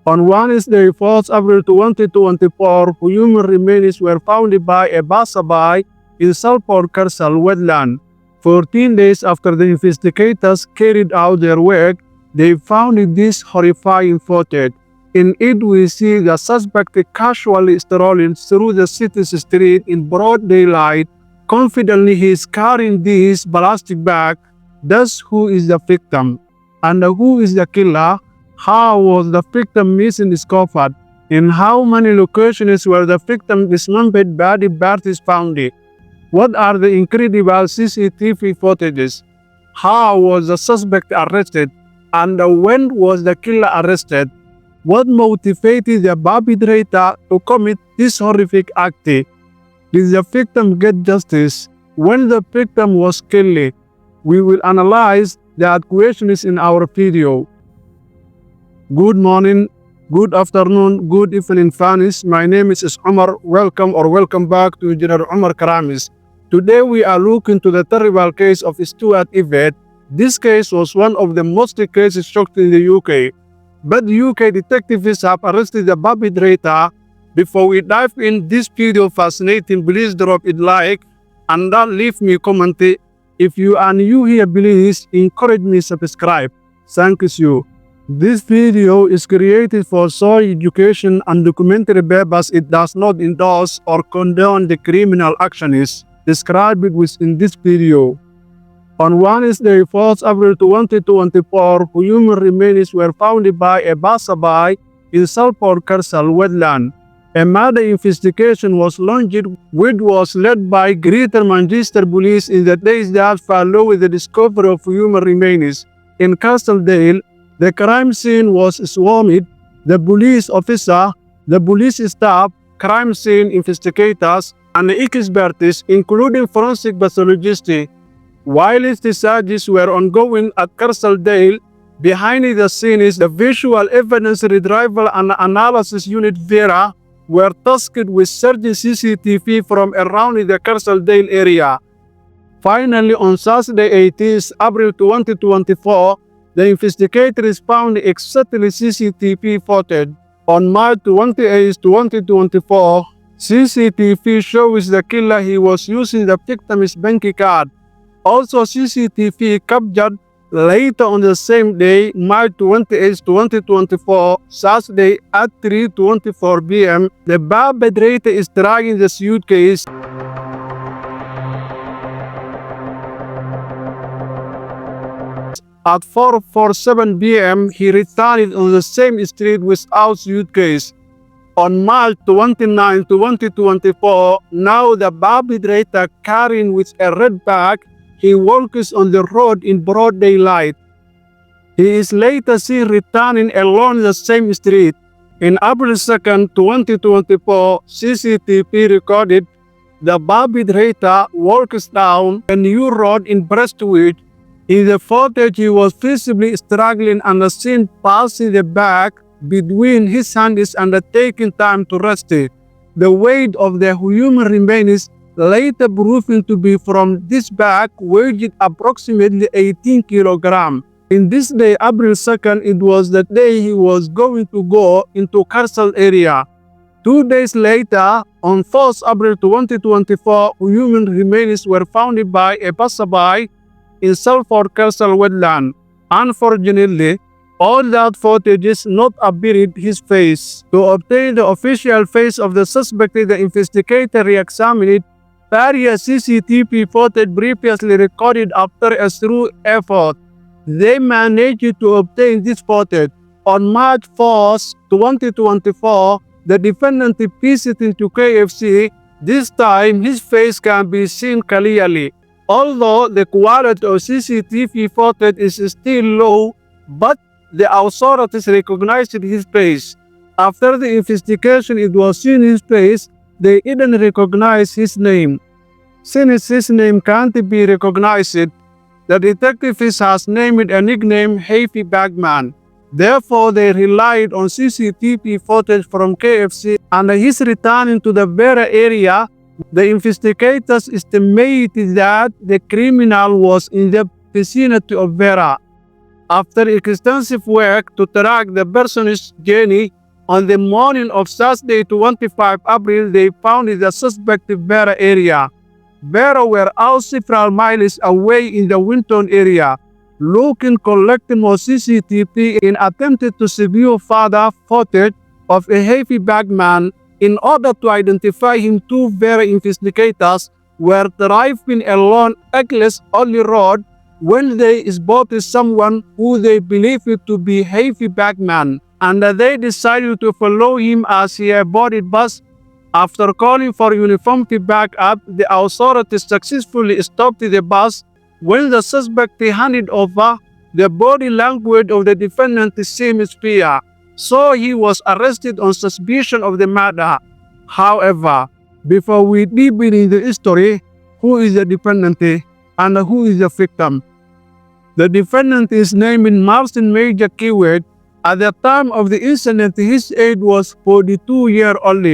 On Wednesday, 4th April 2024, human remains were found by a passerby in Salford Castle wetland. 14 days after the investigators carried out their work, they found this horrifying footage. In it, we see the suspect casually strolling through the city's street in broad daylight. Confidently, he is carrying this plastic bag. Thus, who is the victim? And who is the killer? How was the victim discovered? In how many locations were the victim's dismembered body parts found? What are the incredible CCTV footages? How was the suspect arrested? And when was the killer arrested? What motivated the perpetrator to commit this horrific act? Did the victim get justice when the victim was killed? We will analyze that questions in our video. Good morning, good afternoon, good evening, fans. My name is Omar. Welcome back to General Omar Karamis. Today we are looking to the terrible case of Stuart Everett. This case was one of the most cases shocked in the UK. But the UK detectives have arrested the perpetrator. Before we dive in this video fascinating, please drop a like and then leave me a comment. If you are new here, please encourage me to subscribe. Thank you. This video is created for solely education and documentary purposes. It does not endorse or condone the criminal actions described within this video. On Wednesday, 4th April 2024, human remains were found by a passerby in Salford Castle wetland. A murder investigation was launched, which was led by Greater Manchester Police in the days that followed the discovery of human remains. In Castledale, the crime scene was swarmed. The police officer, the police staff, crime scene investigators, and experts, including forensic pathologists. While the searches were ongoing at Castledale, behind the scenes, the Visual Evidence Retrieval and Analysis Unit (Vedeo) were tasked with searching CCTV from around the Castledale area. Finally, on Saturday, 18th April 2024, the investigators found exactly CCTV footage. On March 28, 2024, CCTV shows the killer he was using the victim's bank card. Also, CCTV captured later on the same day, March 28, 2024, Saturday at 3:24 p.m., the perpetrator is dragging the suitcase at 4:47 p.m. He returned on the same street without suitcase. On March 29, 2024, now the perpetrator carrying with a red bag, he walks on the road in broad daylight. He is later seen returning along the same street. In April 2, 2024, CCTV recorded the perpetrator walks down a new road in Prestwood. In the footage, he was visibly struggling and seen passing the bag between his hands and taking time to rest. The weight of the human remains later proving to be from this bag weighed approximately 18 kilograms. In this day, April 2nd, it was the day he was going to go into Castle area. 2 days later, on 4th April 2024, human remains were found by a passerby in Salford Castle wetland. Unfortunately, all that footage is not appeared his face. To obtain the official face of the suspect, the investigator re-examined various CCTV footage previously recorded after a thorough effort. They managed to obtain this footage. On March 4th, 2024, the defendant visited to KFC. This time, his face can be seen clearly. Although the quality of CCTV footage is still low, but the authorities recognized his face. After the investigation, it was seen his face. They didn't recognize his name. Since his name can't be recognized, the detectives has named a nickname Heavy Bagman. Therefore, they relied on CCTV footage from KFC and his returning to the Vedeo area. The investigators estimated that the criminal was in the vicinity of Vedeo. After extensive work to track the person's journey, On the morning of Saturday, 25 April, they found the suspect in Vera area. Vera were out several miles away in the Winton area, looking collecting more CCTV and attempted to secure further footage of a heavy bag man. In order to identify him, two Vera investigators were driving along Eccles Only Road when they spotted someone who they believed to be heavy bag man, and they decided to follow him as he boarded bus. After calling for uniformed backup, the authorities successfully stopped the bus. When the suspect handed over, the body language of the defendant seemed clear, so he was arrested on suspicion of the murder. However, before we deep into the story, who is the defendant and who is the victim? The defendant is named Martin Major Kiewit. At the time of the incident, his age was 42 years old.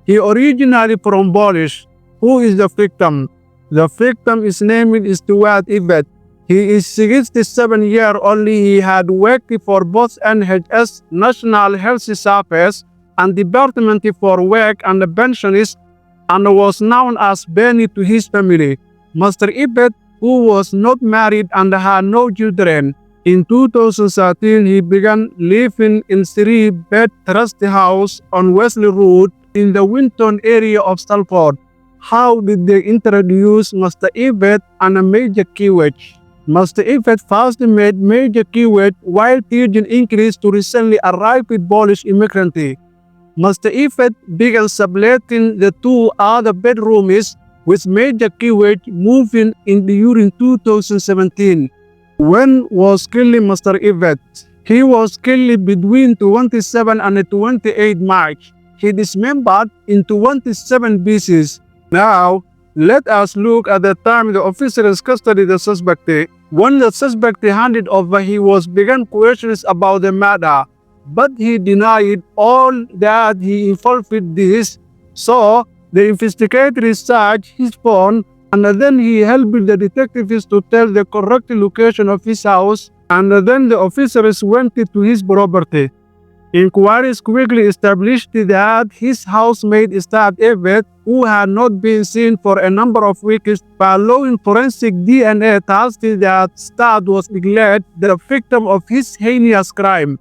He originally from Polish. Who is the victim? The victim is named Stuart, Everett. He is 67 years old. He had worked for both NHS National Health Service and Department for Work and Pensions and was known as Benny to his family. Mr. Everett, who was not married and had no children, in 2013 he began living in 3-bed trust house on Wesley Road in the Winton area of Salford. How did they introduce Mr. Everett and Major Kiewit? Mr. Everett first met Major Kiewit while teaching English to recently arrived Polish immigrant. Mr. Everett began subletting the two other bedrooms, with Major Kiewit moving in during 2017. When was killing Mr. Everett? He was killed between 27 and 28 March. He dismembered in 27 pieces. Now, let us look at the time the officers custodied the suspect. When the suspect handed over, he was began questions about the murder, but he denied all that he involved with this. So, the investigators searched his phone, and then he helped the detectives to tell the correct location of his house, and then the officers went to his property. Inquiries quickly established that his housemate Stuart Everett, who had not been seen for a number of weeks, following forensic DNA tested that Stuart was declared the victim of his heinous crime.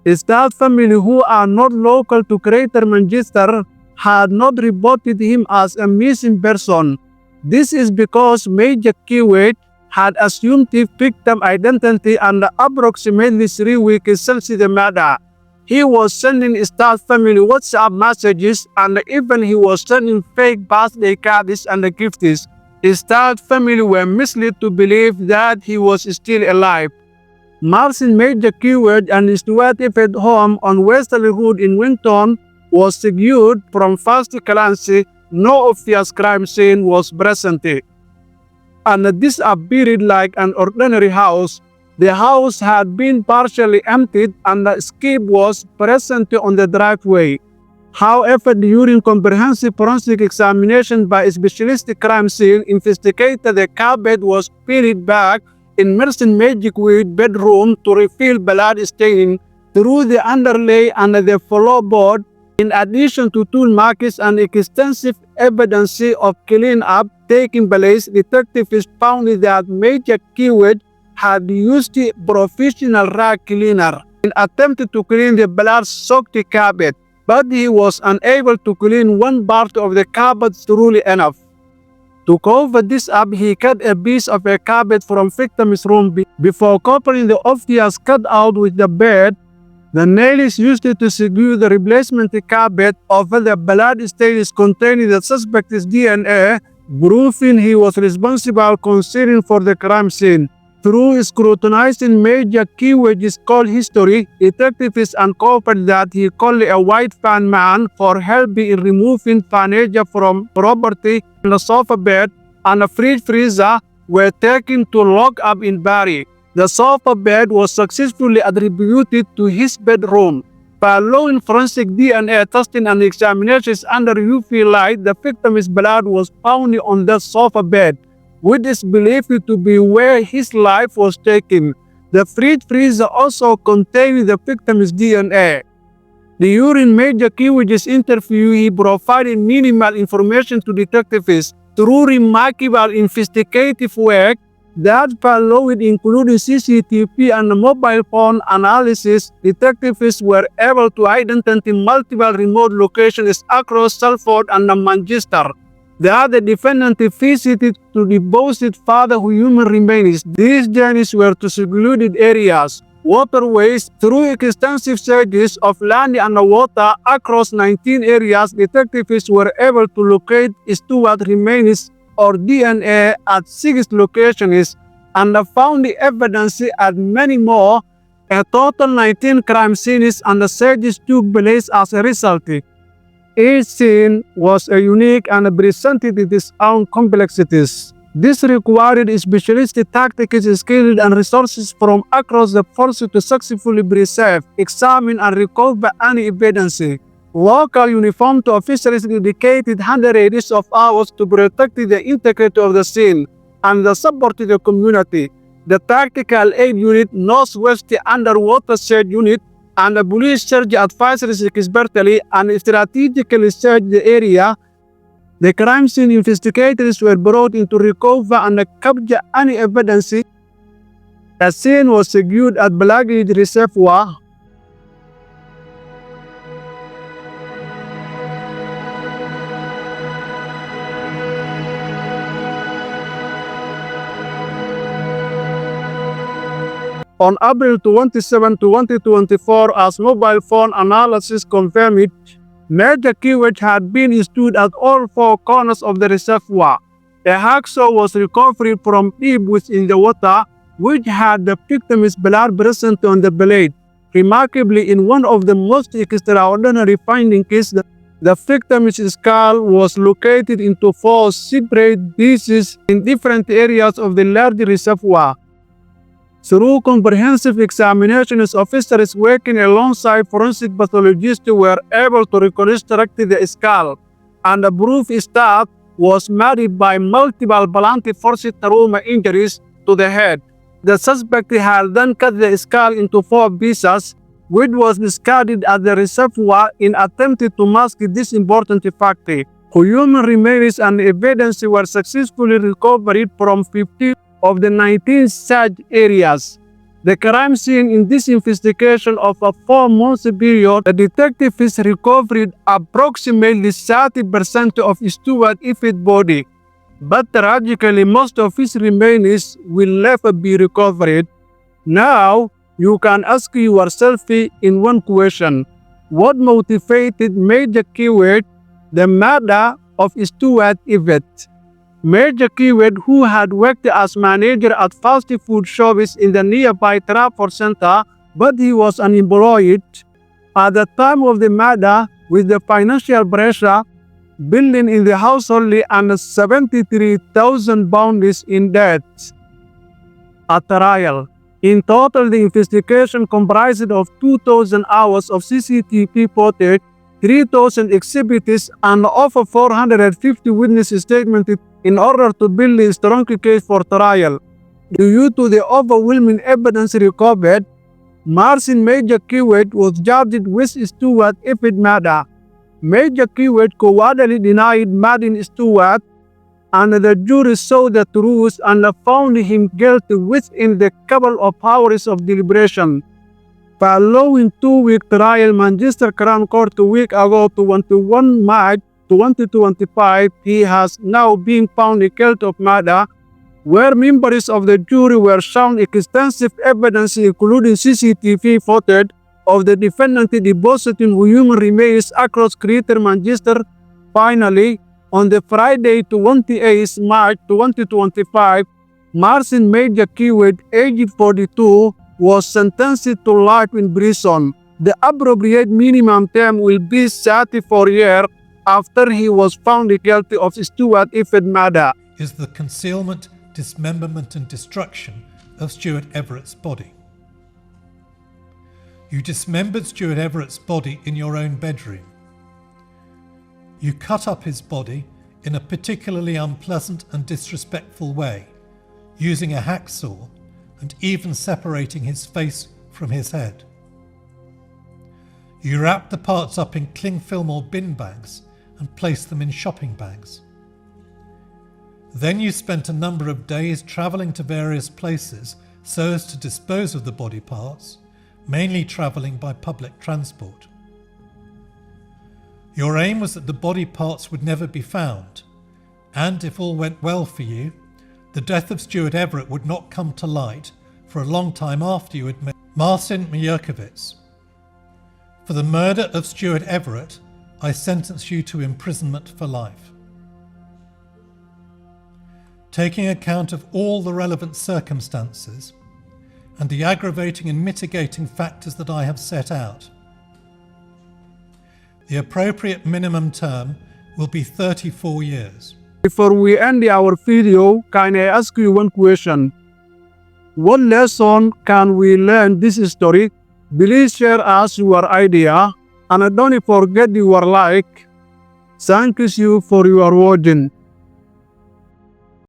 Stuart's family, who are not local to Greater Manchester, had not reported him as a missing person. This is because Major Kiewit had assumed the victim identity and approximately 3 weeks since the murder. He was sending Stuart's family WhatsApp messages, and even he was sending fake birthday cards and gifts. Stuart's family were misled to believe that he was still alive. Martin Major Kiewit and Stuart Everett home on Westerly Road in Winton was secured from first glance. No obvious crime scene was present, and this appeared like an ordinary house. The house had been partially emptied and the skip was present on the driveway. However, during comprehensive forensic examination by a specialist crime scene investigator, the carpet was peeled back in Martin Major Kiewit's bedroom to reveal blood staining through the underlay and the floorboard. In addition to tool marks and extensive evidence of cleanup taking place, detectives found that Major Kiewit had used a professional rag cleaner in attempting to clean the blood-soaked carpet, but he was unable to clean one part of the carpet thoroughly enough. To cover this up, he cut a piece of a carpet from victim's room before covering the obvious cutout with the bed. The nails used to secure the replacement carpet over the blood stains containing the suspect's DNA, proving he was responsible concealing for the crime scene. Through scrutinizing Major Kiewit's call history, detectives uncovered that he called a white van man for help in removing furniture from property. The sofa bed and a fridge freezer were taken to lock up in Barry. The sofa bed was successfully attributed to his bedroom. Following forensic DNA testing and examinations under UV light, the victim's blood was found on the sofa bed, which is believed to be where his life was taken. The fridge freezer also contained the victim's DNA. The during Major Kiwich's interview, he provided minimal information to detectives. Through remarkable investigative work that followed, including CCTV and mobile phone analysis, detectives were able to identify multiple remote locations across Salford and Manchester. The defendant visited to deposit further human remains. These journeys were to secluded areas, waterways. Through extensive searches of land and water across 19 areas, detectives were able to locate Stuart remains or DNA at 6 locations and found the evidence at many more. A total 19 crime scenes and searches took place as a result. Each scene was a unique and presented its own complexities. This required specialist tactics, skills, and resources from across the force to successfully preserve, examine, and recover any evidence. Local uniformed officers dedicated hundreds of hours to protect the integrity of the scene and support the community. The Tactical Aid Unit, Northwest Underwater Search Unit, and the Police Search Advisory expertly and strategically searched the area. The crime scene investigators were brought in to recover and capture any evidence. The scene was secured at Blackheath Reservoir. On April 27, 2024, as mobile phone analysis confirmed it, Major Kiwich had been stood at all 4 corners of the reservoir. A hacksaw was recovered from deep within the water, which had the victim's blood present on the blade. Remarkably, in one of the most extraordinary findings, the victim's skull was located into 4 separate pieces in different areas of the large reservoir. Through comprehensive examinations, officers working alongside forensic pathologists were able to reconstruct the skull, and the proof that was made by multiple blunt force trauma injuries to the head. The suspect had then cut the skull into 4 pieces, which was discarded at the reservoir in attempt to mask this important fact. Human remains and evidence were successfully recovered from 15 of the 19 search areas. The crime scene in this investigation of a 4-month period, the detectives recovered approximately 30% of Stuart Everett's body, but tragically most of his remains will never be recovered. Now, you can ask yourself in one question: what motivated Major Kiwich the murder of Stuart Everett? Major Kiwich, who had worked as manager at fast food shops in the nearby Trafford Center, but he was unemployed at the time of the murder, with the financial pressure building in the household and £73,000 in debt. At trial, in total, the investigation comprised of 2,000 hours of CCTV footage, 3,000 exhibits, and over 450 witness statements in order to build a strong case for trial. Due to the overwhelming evidence recovered, Martin Major Kiwich was charged with Stuart Everett murder. Major Kiwich cowardly denied murdering Stuart, and the jury saw the truth and found him guilty within the couple of hours of deliberation. Following 2-week trial, Manchester Crown Court 2 weeks ago, 21 March 2025, he has now been found guilty of murder, where members of the jury were shown extensive evidence including CCTV footage of the defendant depositing human remains across Greater Manchester. Finally, on the Friday 28 March 2025, Martin Major Kiwich, aged 42, was sentenced to life in prison. The appropriate minimum term will be 34 years after he was found guilty of Stuart Everett murder. Is the concealment, dismemberment and destruction of Stuart Everett's body. You dismembered Stuart Everett's body in your own bedroom. You cut up his body in a particularly unpleasant and disrespectful way, using a hacksaw and even separating his face from his head. You wrapped the parts up in cling film or bin bags and placed them in shopping bags. Then you spent a number of days travelling to various places so as to dispose of the body parts, mainly travelling by public transport. Your aim was that the body parts would never be found, and if all went well for you, the death of Stuart Everett would not come to light for a long time after you had met Marcin Mierkiewicz. For the murder of Stuart Everett, I sentence you to imprisonment for life. Taking account of all the relevant circumstances and the aggravating and mitigating factors that I have set out, the appropriate minimum term will be 34 years. Before we end our video, can I ask you one question? What lesson can we learn this story? Please share us your idea and don't forget your like. Thank you for your watching.